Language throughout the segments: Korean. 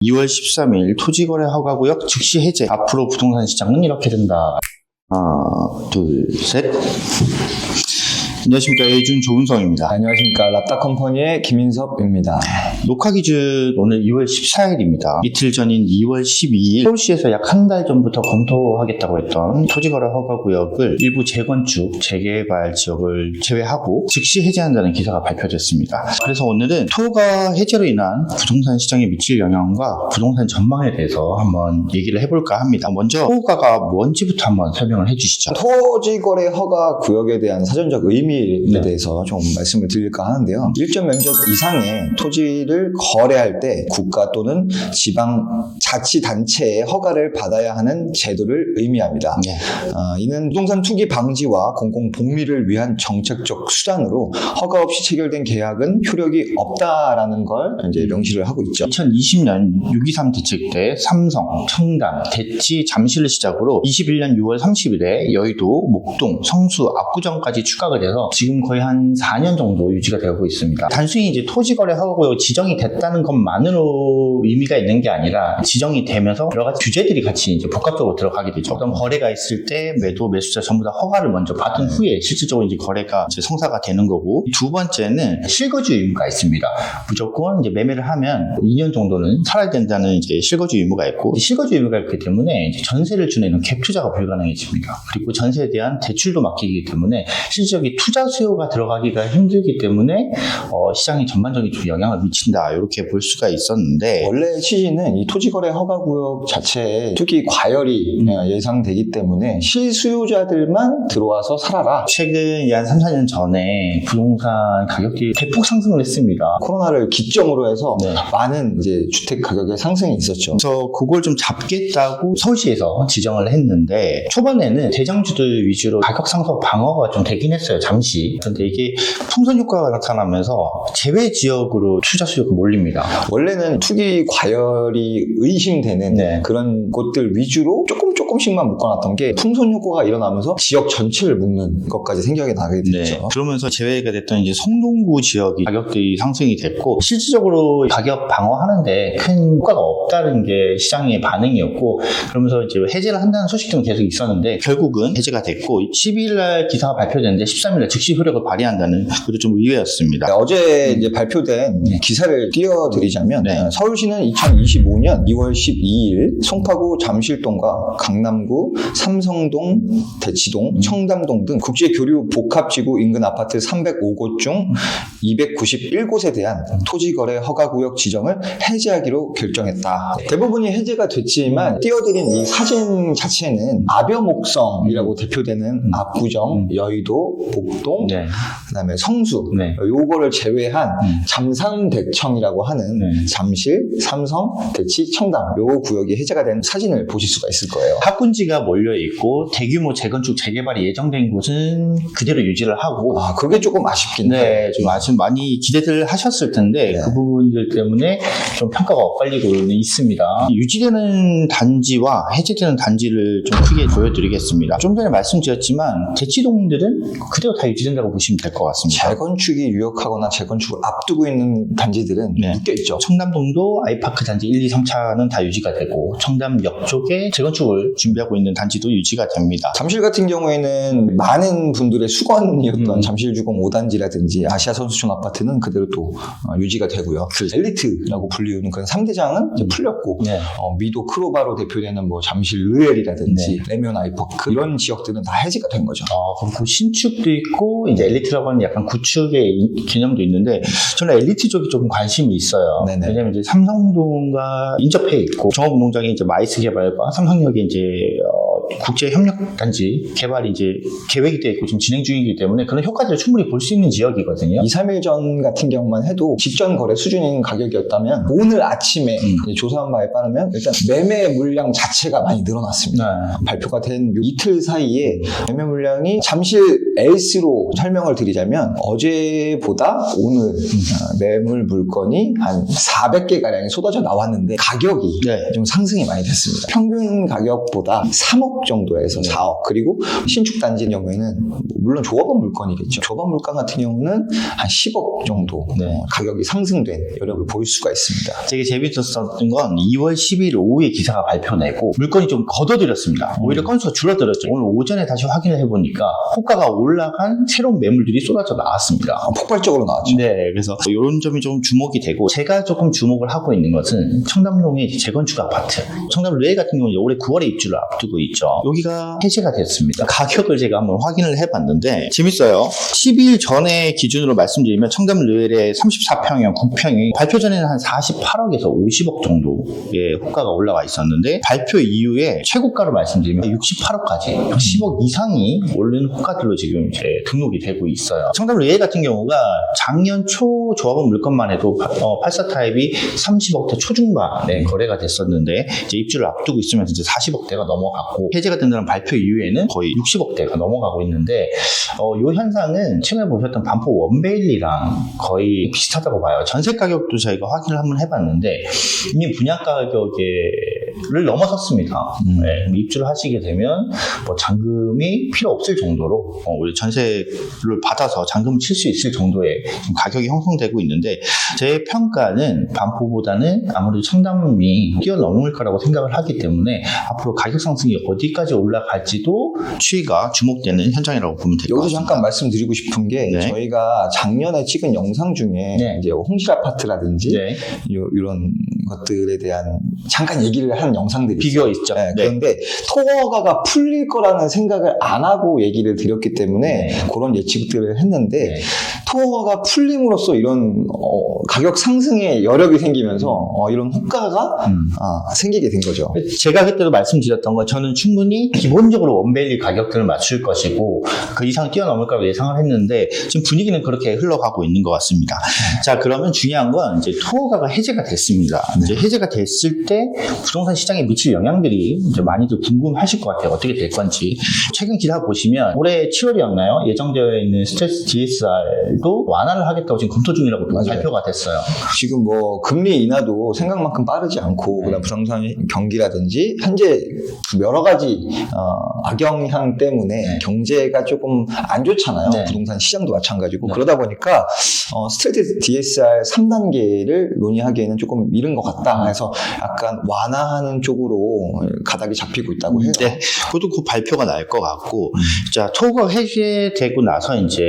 2월 13일 토지거래 허가구역 즉시 해제. 앞으로 부동산 시장은 이렇게 된다. 하나, 둘, 셋. 안녕하십니까. 예준 조은성입니다. 안녕하십니까. 랍다컴퍼니의 김인섭입니다. 녹화 기준 오늘 2월 14일입니다. 이틀 전인 2월 12일 서울시에서 약 한 달 전부터 검토하겠다고 했던 토지거래 허가구역을 일부 재건축, 재개발 지역을 제외하고 즉시 해제한다는 기사가 발표됐습니다. 그래서 오늘은 토가 해제로 인한 부동산 시장에 미칠 영향과 부동산 전망에 대해서 한번 얘기를 해볼까 합니다. 먼저 토가가 뭔지부터 한번 설명을 해주시죠. 토지거래 허가구역에 대한 사전적 의미에 대해서 좀 말씀을 드릴까 하는데요. 일정 면적 이상의 토지를 거래할 때 국가 또는 지방자치단체의 허가를 받아야 하는 제도를 의미합니다. 네. 이는 부동산 투기 방지와 공공복리를 위한 정책적 수단으로 허가 없이 체결된 계약은 효력이 없다라는 걸 이제 명시를 하고 있죠. 2020년 6.23 대책 때 삼성, 청담, 대치, 잠실을 시작으로 21년 6월 30일에 여의도, 목동, 성수, 압구정까지 추가가 돼서 지금 거의 한 4년 정도 유지가 되고 있습니다. 단순히 이제 토지거래 허가구역 지정이 됐다는 것만으로 의미가 있는 게 아니라 지정이 되면서 여러 가지 규제들이 같이 이제 복합적으로 들어가게 되죠. 어떤 거래가 있을 때 매도, 매수자 전부 다 허가를 먼저 받은 후에 실질적으로 이제 거래가 이제 성사가 되는 거고, 두 번째는 실거주 의무가 있습니다. 무조건 이제 매매를 하면 2년 정도는 살아야 된다는 이제 실거주 의무가 있고, 실거주 의무가 있기 때문에 이제 전세를 주는 갭 투자가 불가능해집니다. 그리고 전세에 대한 대출도 맡기기 때문에 실질적인 투자 수요가 들어가기가 힘들기 때문에 시장에 전반적인 좀 영향을 미친다, 이렇게 볼 수가 있었는데, 원래 취지는 이 토지거래 허가구역 자체에 투기 과열이 예상되기 때문에 실수요자들만 들어와서 살아라. 최근 한 3, 4년 전에 부동산 가격이 대폭 상승을 했습니다. 코로나를 기점으로 해서 네. 많은 이제 주택 가격의 상승이 있었죠. 그래서 그걸 좀 잡겠다고 서울시에서 지정을 했는데, 초반에는 대장주들 위주로 가격 상승 방어가 좀 되긴 했어요, 잠시. 근데 이게 풍선 효과가 나타나면서 제외 지역으로 투자 수요가 몰립니다. 원래는 투기 과열이 의심되는 네. 그런 곳들 위주로 조금씩만 묶어놨던 게 풍선 효과가 일어나면서 지역 전체를 묶는 것까지 생각이 나게 됐죠. 네. 그러면서 제외가 됐던 이제 성동구 지역이 가격들이 상승이 됐고, 실질적으로 가격 방어하는데 큰 효과가 없다는 게 시장의 반응이었고, 그러면서 이제 해제를 한다는 소식들은 계속 있었는데 결국은 해제가 됐고, 12일날 기사가 발표됐는데 13일날 즉시 효력을 발휘한다는, 그것도 좀 의외였습니다. 어제 이제 발표된 기사를 띄워드리자면, 서울시는 2025년 2월 12일 송파구 잠실동과 강남구 삼성동, 대치동, 청담동 등 국제교류 복합지구 인근 아파트 305곳 중 291곳에 대한 토지거래 허가구역 지정을 해제하기로 결정했다. 대부분이 해제가 됐지만 띄워드린 이 사진 자체는 아벼목성이라고 대표되는 압구정, 여의도, 목동, 그다음에 성수, 요거를 제외한 잠산대청이라고 하는 잠실, 삼성, 대치, 청담 요 구역이 해제가 된 사진을 보실 수가 있을 거예요. 학군지가 몰려있고 대규모 재건축, 재개발이 예정된 곳은 그대로 유지를 하고, 그게 조금 아쉽긴 해요. 좀 아직 많이 기대들 하셨을 텐데 그 부분들 때문에 좀 평가가 엇갈리고는 있습니다. 유지되는 단지와 해제되는 단지를 좀 크게 보여드리겠습니다. 좀 전에 말씀드렸지만 대치동들은 그대로 다 유지된다고 보시면 될 것 같습니다. 재건축이 유력하거나 재건축을 앞두고 있는 단지들은 묶여있죠. 청담동도 아이파크 단지 1, 2, 3차는 다 유지가 되고, 청담역 쪽에 재건축을 준비하고 있는 단지도 유지가 됩니다. 잠실 같은 경우에는 많은 분들의 수건이었던 잠실주공 5단지라든지 아시아선수촌 아파트는 그대로 또 유지가 되고요. 엘리트라고 불리우는 그런 3대장은 이제 풀렸고, 미도 크로바로 대표되는 뭐 잠실 르엘이라든지 레미온 아이파크 이런 지역들은 다 해지가 된 거죠. 그리고 신축도 있고 이제 엘리트라고 하는 약간 구축의 개념도 있는데, 저는 엘리트 쪽이 조금 관심이 있어요. 왜냐면 이제 삼성동과 인접해 있고, 종합운동장이 이제 마이스 개발과 삼성역이 이제 국제협력단지 개발이 이제 계획이 되어 있고 지금 진행 중이기 때문에 그런 효과들을 충분히 볼 수 있는 지역이거든요. 2, 3일 전 같은 경우만 해도 직전 거래 수준인 가격이었다면 오늘 아침에 조사한 바에 따르면 일단 매매 물량 자체가 많이 늘어났습니다. 발표가 된 이틀 사이에 매매 물량이 잠실 엘스로 설명을 드리자면 어제보다 오늘 매물 물건이 한 400개 가량이 쏟아져 나왔는데 가격이 좀 상승이 많이 됐습니다. 평균 가격보다 3억 3억 정도에서 4억. 그리고 신축 단지의 경우에는 물론 조합원 물건이겠죠. 조합원 물건 같은 경우는 한 10억 정도 가격이 상승된 여력을 보일 수가 있습니다. 되게 재밌었던 건 2월 10일 오후에 기사가 발표내고 물건이 좀 걷어들였습니다. 오히려 건수가 줄어들었죠. 오늘 오전에 다시 확인을 해보니까 호가가 올라간 새로운 매물들이 쏟아져 나왔습니다. 폭발적으로 나왔죠. 네, 그래서 이런 점이 좀 주목이 되고 제가 조금 주목을 하고 있는 것은 청담동의 재건축 아파트. 청담로에 같은 경우는 올해 9월에 입주를 앞두고 있죠. 여기가 해제가 됐습니다. 가격을 제가 한번 확인을 해봤는데 재밌어요. 12일 전에 기준으로 말씀드리면 청담로엘의 34평형 9평이 발표 전에는 한 48억에서 50억 정도의 호가가 올라와 있었는데 발표 이후에 최고가로 말씀드리면 68억까지 10억 이상이 오른 호가들로 지금 이제 등록이 되고 있어요. 청담로엘 같은 경우가 작년 초 조합원 물건만 해도 84 타입이 30억대 초중반에 거래가 됐었는데 이제 입주를 앞두고 있으면서 이제 40억대가 넘어갔고 해제가 된다는 발표 이후에는 거의 60억대가 넘어가고 있는데 이 현상은 최근에 보셨던 반포 원베일리랑 거의 비슷하다고 봐요. 전세 가격도 저희가 확인을 한번 해봤는데 이미 분양 가격을 넘어섰습니다. 네, 입주를 하시게 되면 뭐 잔금이 필요 없을 정도로 우리 전세를 받아서 잔금을 칠 수 있을 정도의 가격이 형성되고 있는데 제 평가는 반포보다는 아무래도 청담이 뛰어넘을 거라고 생각을 하기 때문에 앞으로 가격 상승이 어디까지 올라갈지도 추이가 주목되는 현장이라고 보면 될 것 같습니다. 여기서 잠깐 말씀드리고 싶은 게 저희가 작년에 찍은 영상 중에 이제 홍실 아파트라든지 이런 것들에 대한 잠깐 얘기를 한 영상들이 비교 있죠. 그런데 토어가가 풀릴 거라는 생각을 안 하고 얘기를 드렸기 때문에 그런 예측들을 했는데 토어가 풀림으로써 이런 가격 상승의 여력이 생기면서 이런 호가가 생기게 된 거죠. 제가 그때도 말씀드렸던 건 저는 충분히 기본적으로 원밸리 가격들을 맞출 것이고 그 이상 뛰어넘을 거라고 예상을 했는데 지금 분위기는 그렇게 흘러가고 있는 것 같습니다. 자, 그러면 중요한 건 이제 토어가가 해제가 됐습니다. 이제 해제가 됐을 때 부동산 시장에 미칠 영향들이 이제 많이들 궁금하실 것 같아요. 어떻게 될 건지. 최근 기사 보시면 올해 7월이었나요? 예정되어 있는 스트레스 DSR도 완화를 하겠다고 지금 검토 중이라고 발표가 됐어요. 지금 뭐 금리 인하도 생각만큼 빠르지 않고 그다음 부동산 경기라든지 현재 여러 가지 악영향 때문에 경제가 조금 안 좋잖아요. 부동산 시장도 마찬가지고 그러다 보니까 스트레스 DSR 3단계를 논의하기에는 조금 이른 것 같다 해서 약간 완화하는 쪽으로 가닥이 잡히고 있다고 해요. 네, 그것도 그 발표가 날 것 같고 자, 토어가 해제되고 나서 이제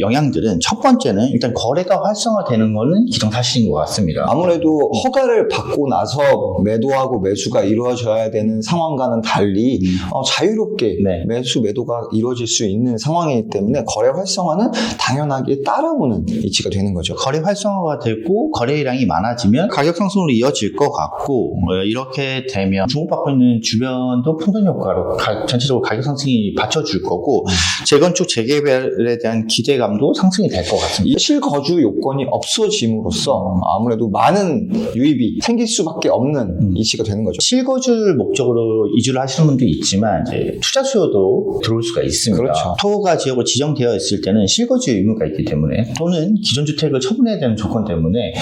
영향들은 첫 번째는 일단 거래가 활성화되는 거는 기정사실인 것 같습니다. 아무래도 허가를 받고 나서 매도하고 매수가 이루어져야 되는 상황과는 달리 자유롭게 매수 매도가 이루어질 수 있는 상황이기 때문에 거래 활성화는 당연하게 따라오는 이치가 되는 거죠. 거래 활성화가 되고 거래량이 많아지면 가격 상승으로 이어질 것 같고 이렇게 되면 주목받고 있는 주변도 풍선 효과로 전체적으로 가격 상승이 받쳐줄 거고 재건축 재개발에 대한 기대감도 상승이 될 것 같습니다. 실거주 요건이 없어짐으로써 아무래도 많은 유입이 생길 수밖에 없는 이치가 되는 거죠. 실거주를 목적으로 이주를 하시는 분도 있지만 이제 투자 수요도 들어올 수가 있습니다. 그렇죠. 토가 지역으로 지정되어 있을 때는 실거주 의무가 있기 때문에 또는 기존 주택을 처분해야 되는 조건 때문에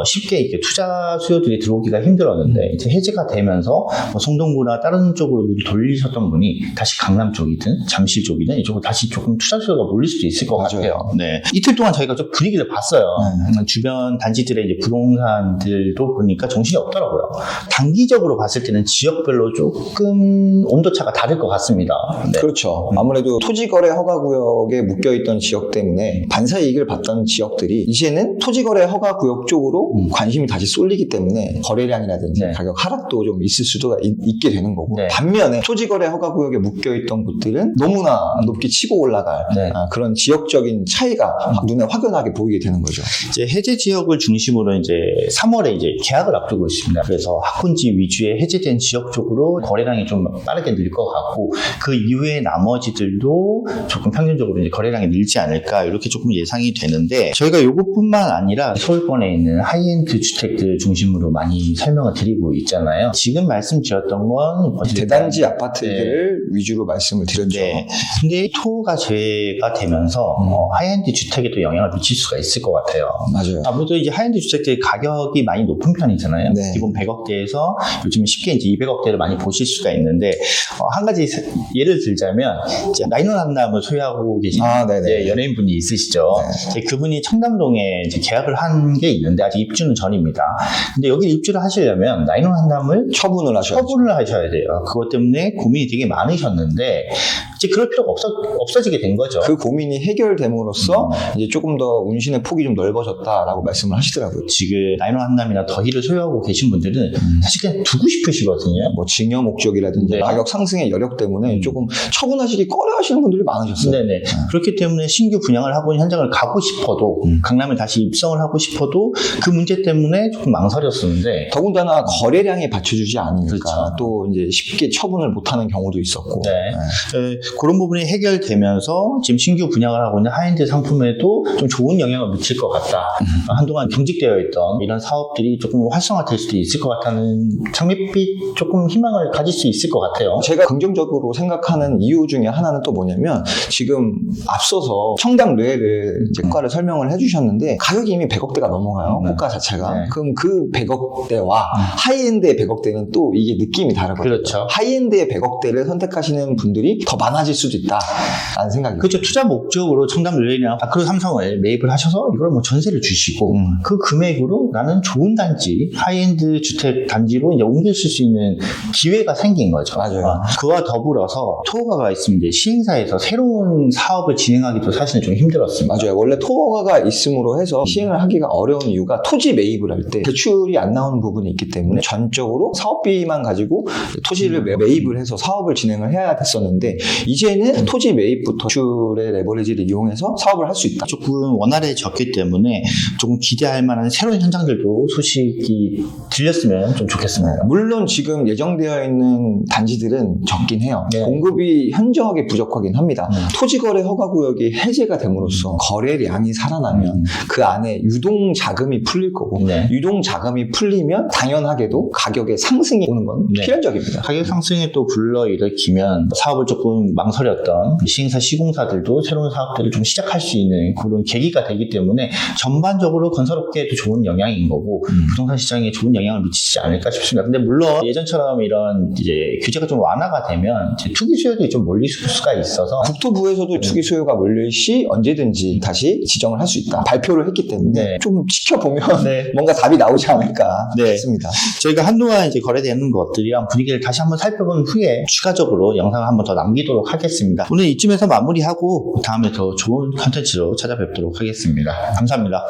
쉽게 이렇게 투자 수요들이 들어오기가 힘들었는데 이제 해제가 되면서 뭐 성동구나 다른 쪽으로 돌리셨던 분이 다시 강남 쪽이든 잠실 쪽이든 이쪽으로 다시 조금 투자 수요가 몰릴 수도 있을 것 같아요. 네. 이틀 동안 저희가 좀 분위기를 봤어요. 주변 단지들의 이제 부동산들도 보니까 정신이 없더라고요. 단기적으로 봤을 때는 지역별로 조금 온도차가 다를 것 같습니다. 네. 그렇죠. 아무래도 토지거래 허가구역에 묶여있던 지역 때문에 반사이익을 봤던 지역들이 이제는 토지거래 허가구역 쪽으로 관심이 다시 쏠리기 때문에 거래량이라든지 가격 하락도 좀 있을 수도 있게 되는 거고 반면에 토지거래 허가구역에 묶여있던 곳들은 너무나 높게 치고 올라갈 그런 지역적인 차이가 눈에 확연하게 보이게 되는 거죠. 이제 해제 지역을 중심으로 이제 3월에 이제 계약을 앞두고 있습니다. 그래서 학군지 위주의 해제된 지역 쪽으로 거래량이 좀 빠르게 늘 것 같고 그 이후에 나머지들도 조금 평균적으로 이제 거래량이 늘지 않을까 이렇게 조금 예상이 되는데 저희가 이것뿐만 아니라 서울권에 있는 하이엔드 주택들 중심으로 많이 설명을 드리고 있잖아요. 지금 말씀드렸던 건 대단지 아파트들을 위주로 말씀을 드렸죠. 네. 근데 토가 제가 되면서 하이엔드 주택에도 영향을 미칠 수가 있을 것 같아요. 맞아요. 아무래도 이제 하이엔드 주택들이 가격이 많이 높은 편이잖아요. 네. 기본 100억대에서 요즘 쉽게 이제 200억대를 많이 보실 수가 있는데 한 가지 예를 들자면 이제 나인원 한남을 소유하고 계신 네네. 연예인분이 있으시죠. 네. 그분이 청담동에 이제 계약을 한 게 있는데 아직 입주는 전입니다. 근데 여기 입주를 하시려면 나인원 한남을 처분을 하셔야죠. 처분을 하셔야 돼요. 그것 때문에 고민이 되게 많으셨는데 이제 그럴 필요가 없어지게 된 거죠. 그 고민이 해결됨으로써 이제 조금 더 운신의 폭이 좀 넓어졌다라고 말씀을 하시더라고요. 지금 나인원 한남이나 더힐을 소유하고 계신 분들은 사실 그냥 두고 싶으시거든요. 뭐 증여 목적이라든지 네. 가격 상승의 여력 때문에 조금 처분하시기 꺼려하시는 분들이 많으셨어요. 네네. 그렇기 때문에 신규 분양을 하고 있는 현장을 가고 싶어도 강남에 다시 입성을 하고 싶어도 그 문제 때문에 조금 망설였었는데 더군다나 거래량이 받쳐주지 않으니까 그렇죠. 또 이제 쉽게 처분을 못하는 경우도 있었고. 네. 그런 부분이 해결되면서 지금 신규 분양을 하고 있는 하이엔드 상품에도 좀 좋은 영향을 미칠 것 같다. 한동안 경직되어 있던 이런 사업들이 조금 활성화될 수도 있을 것 같다는 장밋빛 조금 희망을 가질 수 있을 것 같아요. 제가 긍정적으로 생각하는 이유 중에 하나는 또 뭐냐면 지금 앞서서 청담 뇌를 이제 호가를 설명을 해주셨는데 가격이 이미 100억대가 넘어가요. 호가 자체가. 네. 그럼 그 100억대와 하이엔드의 100억대는 또 이게 느낌이 다르거든요. 그렇죠. 하이엔드의 100억대를 선택하시는 분들이 더 많아질 수도 있다라는 생각이 그렇죠. 투자 목적으로 청담 릴레이나 아크로 삼성을 매입을 하셔서 이걸 뭐 전세를 주시고 그 금액으로 나는 좋은 단지, 하이엔드 주택 단지로 이제 옮길 수 있는 기회가 생긴 거죠. 맞아요. 그와 더불어서 토호가가 있으면 이제 시행사에서 새로운 사업을 진행하기도 사실은 좀 힘들었습니다. 맞아요. 원래 토호가가 있음으로 해서 시행을 하기가 어려운 이유가 토지 매입을 할 때 대출이 안 나오는 부분이 있기 때문에 전적으로 사업비만 가지고 토지를 매입을 해서 사업을 진행을 해야 됐었는데 이제는 토지 매입부터 대출의 레버리지를 이용해서 사업을 할 수 있다. 조금 원활해졌기 때문에 조금 기대할 만한 새로운 현장들도 소식이 들렸으면 좀 좋겠습니다. 물론 지금 예정되어 있는 단지들은 적긴 해요. 네. 공급이 현저하게 부족하긴 합니다. 토지거래 허가구역이 해제가 됨으로써 거래량이 살아나면 그 안에 유동자금이 풀릴 거고 네. 유동자금이 풀리면 당연하게도 가격의 상승이 오는 건 네. 필연적입니다. 가격 상승에 또 불러일으키면 사업을 조금 망설였던 시행사 시공사들도 새로운 사업들을 좀 시작할 수 있는 그런 계기가 되기 때문에 전반적으로 건설업계에도 좋은 영향인 거고 부동산 시장에 좋은 영향을 미치지 않을까 싶습니다. 근데 물론 예전처럼 이런 이제 규제가 좀 완화가 되면 이제 투기 수요도 좀 몰릴 수가 있어서 국토부에서도 투기 수요가 몰릴 시 언제든지 다시 지정을 할 수 있다. 발표를 했기 때문에 네. 좀 지켜보면 네. 뭔가 답이 나오지 않을까 네. 싶습니다. 저희가 한동안 이제 거래되는 것들이랑 분위기를 다시 한번 살펴본 후에 추가적으로 영상을 한번 더 남기도록 하겠습니다. 오늘 이쯤에서 마무리하고 다음에 더 좋은 컨텐츠로 찾아뵙도록 하겠습니다. 감사합니다.